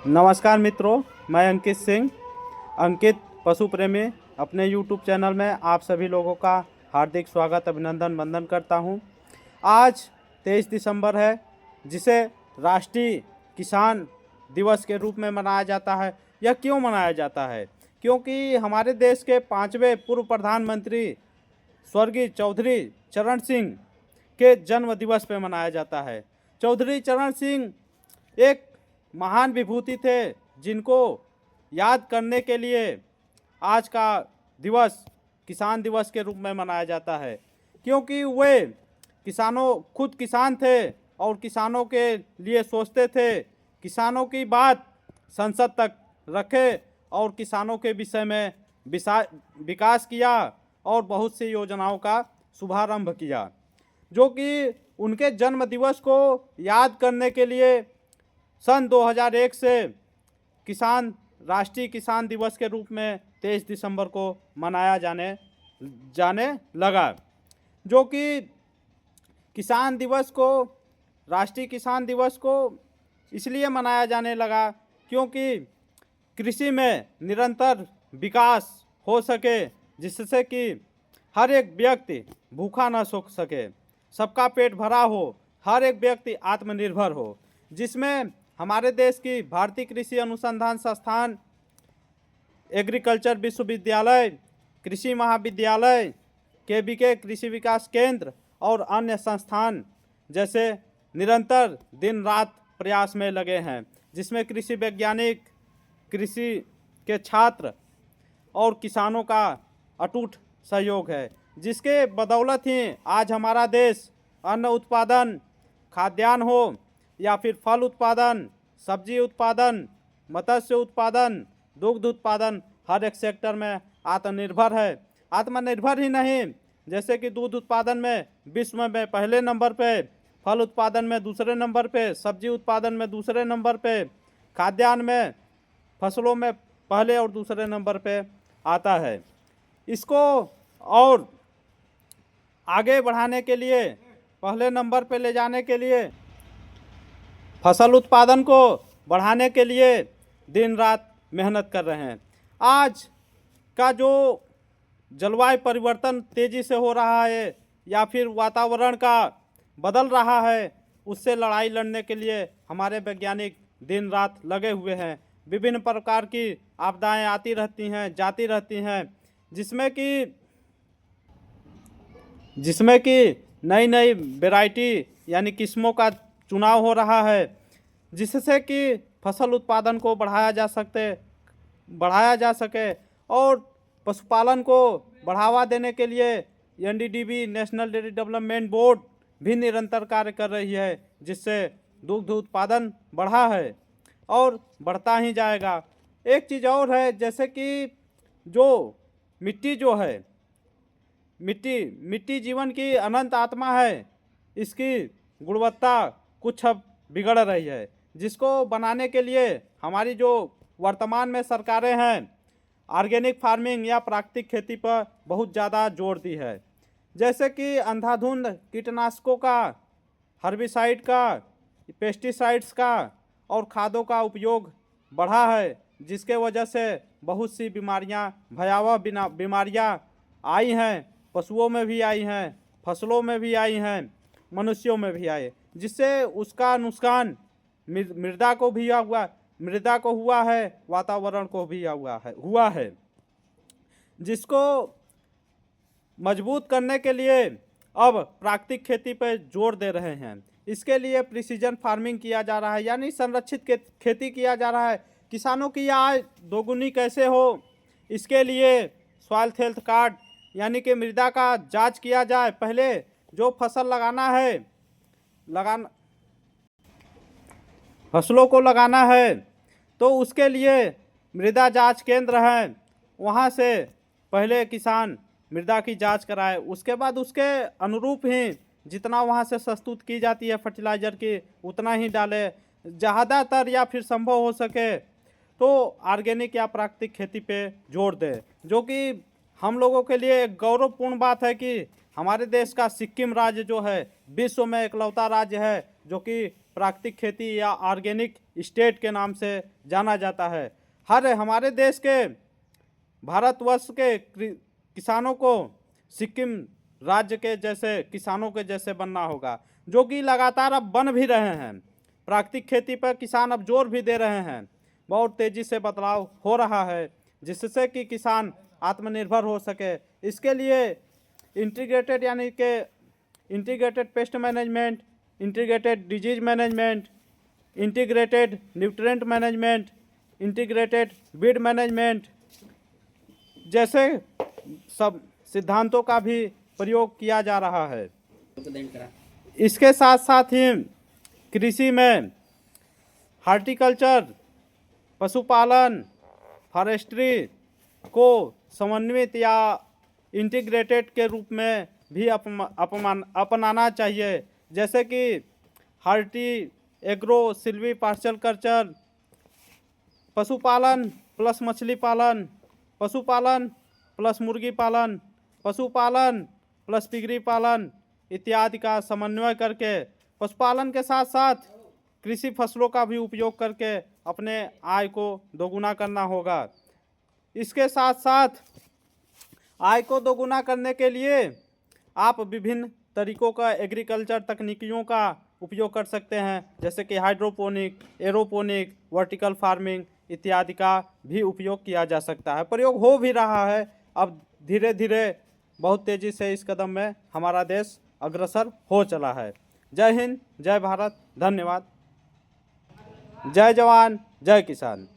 नमस्कार मित्रों, मैं अंकित सिंह, अंकित पशु प्रेमी, अपने YouTube चैनल में आप सभी लोगों का हार्दिक स्वागत अभिनंदन वंदन करता हूं। आज 23 दिसंबर है, जिसे राष्ट्रीय किसान दिवस के रूप में मनाया जाता है। यह क्यों मनाया जाता है? क्योंकि हमारे देश के 5वें पूर्व प्रधानमंत्री स्वर्गीय चौधरी चरण सिंह के जन्म दिवस पर मनाया जाता है। चौधरी चरण सिंह एक महान विभूति थे, जिनको याद करने के लिए आज का दिवस किसान दिवस के रूप में मनाया जाता है। क्योंकि वे खुद किसान थे और किसानों के लिए सोचते थे, किसानों की बात संसद तक रखे और किसानों के विषय में विकास किया और बहुत सी योजनाओं का शुभारंभ किया, जो कि उनके जन्म दिवस को याद करने के लिए सन 2001 से राष्ट्रीय किसान दिवस के रूप में 23 दिसंबर को मनाया जाने लगा। जो कि राष्ट्रीय किसान दिवस को इसलिए मनाया जाने लगा क्योंकि कृषि में निरंतर विकास हो सके, जिससे कि हर एक व्यक्ति भूखा न सो सके, सबका पेट भरा हो, हर एक व्यक्ति आत्मनिर्भर हो, जिसमें हमारे देश की भारतीय कृषि अनुसंधान संस्थान, एग्रीकल्चर विश्वविद्यालय, कृषि महाविद्यालय, केवीके कृषि विकास केंद्र और अन्य संस्थान जैसे निरंतर दिन रात प्रयास में लगे हैं, जिसमें कृषि वैज्ञानिक, कृषि के छात्र और किसानों का अटूट सहयोग है, जिसके बदौलत ही आज हमारा देश अन्न उत्पादन, खाद्यान्न हो या फिर फल उत्पादन, सब्जी उत्पादन, मत्स्य उत्पादन, दुग्ध उत्पादन, हर एक सेक्टर में आत्मनिर्भर है। आत्मनिर्भर ही नहीं, जैसे कि दूध उत्पादन में विश्व में पहले नंबर पे, फल उत्पादन में दूसरे नंबर पे, सब्जी उत्पादन में दूसरे नंबर पे, खाद्यान्न में फसलों में पहले और दूसरे नंबर पे आता है। इसको और आगे बढ़ाने के लिए, पहले नंबर पे ले जाने के लिए, फसल उत्पादन को बढ़ाने के लिए दिन रात मेहनत कर रहे हैं। आज का जो जलवायु परिवर्तन तेज़ी से हो रहा है या फिर वातावरण का बदल रहा है, उससे लड़ाई लड़ने के लिए हमारे वैज्ञानिक दिन रात लगे हुए हैं। विभिन्न प्रकार की आपदाएं आती रहती हैं, जाती रहती हैं, जिसमें कि नई नई वैरायटी यानी किस्मों का चुनाव हो रहा है, जिससे कि फसल उत्पादन को बढ़ाया जा सके और पशुपालन को बढ़ावा देने के लिए NDDB national dairy development board भी निरंतर कार्य कर रही है, जिससे दुग्ध उत्पादन बढ़ा है और बढ़ता ही जाएगा। एक चीज़ और है, जैसे कि जो मिट्टी जीवन की अनंत आत्मा है, इसकी गुणवत्ता कुछ अब बिगड़ रही है, जिसको बनाने के लिए हमारी जो वर्तमान में सरकारें हैं, ऑर्गेनिक फार्मिंग या प्राकृतिक खेती पर बहुत ज़्यादा जोर दी है। जैसे कि अंधाधुंध कीटनाशकों का, हर्बिसाइड का, पेस्टिसाइड्स का और खादों का उपयोग बढ़ा है, जिसके वजह से बहुत सी भयावह बीमारियां आई हैं, पशुओं में भी आई हैं, फसलों में भी आई हैं, मनुष्यों में भी आई, जिससे उसका नुकसान मृदा को हुआ है, वातावरण को भी हुआ है। जिसको मजबूत करने के लिए अब प्राकृतिक खेती पर जोर दे रहे हैं। इसके लिए प्रिसीजन फार्मिंग किया जा रहा है, यानी संरक्षित खेती किया जा रहा है। किसानों की आय दोगुनी कैसे हो, इसके लिए सॉइल हेल्थ कार्ड यानी कि मृदा का जांच किया जाए। पहले जो फसलों को लगाना है तो उसके लिए मृदा जांच केंद्र हैं, वहां से पहले किसान मृदा की जांच कराए, उसके बाद उसके अनुरूप ही जितना वहां से प्रस्तुत की जाती है फर्टिलाइज़र की, उतना ही डाले। ज़्यादातर या फिर संभव हो सके तो ऑर्गेनिक या प्राकृतिक खेती पे जोर दे, जो कि हम लोगों के लिए एक गौरवपूर्ण बात है कि हमारे देश का सिक्किम राज्य जो है विश्व में इकलौता राज्य है जो कि प्राकृतिक खेती या ऑर्गेनिक स्टेट के नाम से जाना जाता है। हर हमारे देश के भारतवर्ष के किसानों को सिक्किम राज्य के जैसे किसानों के जैसे बनना होगा, जो कि लगातार अब बन भी रहे हैं। प्राकृतिक खेती पर किसान अब जोर भी दे रहे हैं। बहुत तेज़ी से बदलाव हो रहा है जिससे कि किसान आत्मनिर्भर हो सके। इसके लिए इंटीग्रेटेड यानी कि integrated pest management, integrated disease management, integrated nutrient management, integrated Beed management जैसे सब सिद्धांतों का भी प्रयोग किया जा रहा है। इसके साथ साथ ही कृषि में हॉर्टिकल्चर, पशुपालन, फॉरेस्ट्री को समन्वित या इंटीग्रेटेड के रूप में भी अपनाना चाहिए, जैसे कि horti agro Silvi parcel culture, पशुपालन प्लस मछली पालन, पशुपालन प्लस मुर्गी पालन, पशुपालन प्लस पिगरी पालन इत्यादि का समन्वय करके पशुपालन के साथ साथ कृषि फसलों का भी उपयोग करके अपने आय को दोगुना करना होगा। इसके साथ साथ आय को दोगुना करने के लिए आप विभिन्न तरीकों का एग्रीकल्चर तकनीकियों का उपयोग कर सकते हैं, जैसे कि हाइड्रोपोनिक, एरोपोनिक, वर्टिकल फार्मिंग इत्यादि का भी उपयोग किया जा सकता है। प्रयोग हो भी रहा है। अब धीरे धीरे बहुत तेज़ी से इस कदम में हमारा देश अग्रसर हो चला है। जय हिंद, जय भारत, धन्यवाद। जय जवान, जय किसान।